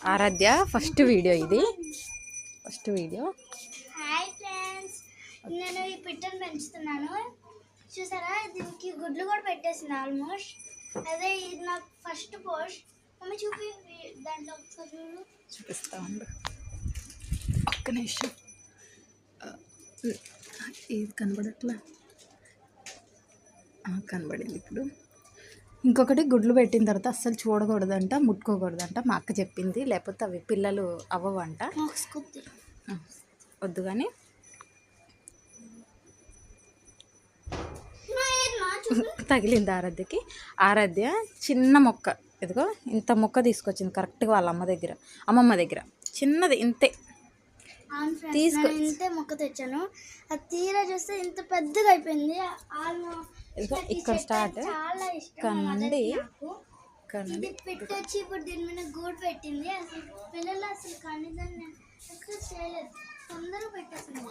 ఆరాధ్య first video ఇది. First video. Hi friends, నేను ఈ పిట్టను పెంచుతున్నాను. చూసారా, దీనికి గుడ్లు కూడా పెట్టేసింది ఆల్మోస్ట్. అదే ఇది నాకు ఫస్ట్ పోస్ట్. మమ్మీ చూపి, దాంట్లో ఒకసారి చూడు. చూపిస్తా ఉండు, ఒక్క నిమిషం. ఏది కనబడట్లా? కనబడింది ఇప్పుడు. ఇంకొకటి, గుడ్లు పెట్టిన తర్వాత అస్సలు చూడకూడదంట, ముట్టుకోకూడదంట. మా అక్క చెప్పింది, లేకపోతే అవి పిల్లలు అవ్వవంట. వద్దు కానీ తగిలింది ఆరాధ్యకి. ఆరాధ్య చిన్న మొక్క, ఇదిగో ఇంత మొక్క తీసుకొచ్చింది కరెక్ట్గా వాళ్ళ అమ్మమ్మ దగ్గర. చిన్నది ఇంతే ఇంతే మొక్క తెచ్చాను. అది తీరా చూస్తే ఇంత పెద్దగా అయిపోయింది. ఇక్కడ స్టార్ట్ కనండి. ఇది పెట్టొచ్చి ఇప్పుడు దీని మీద గూడు పెట్టింది. అసలు పిల్లలు అసలు కనీసం చేయలేదు, తొందరగా పెట్టేసింది.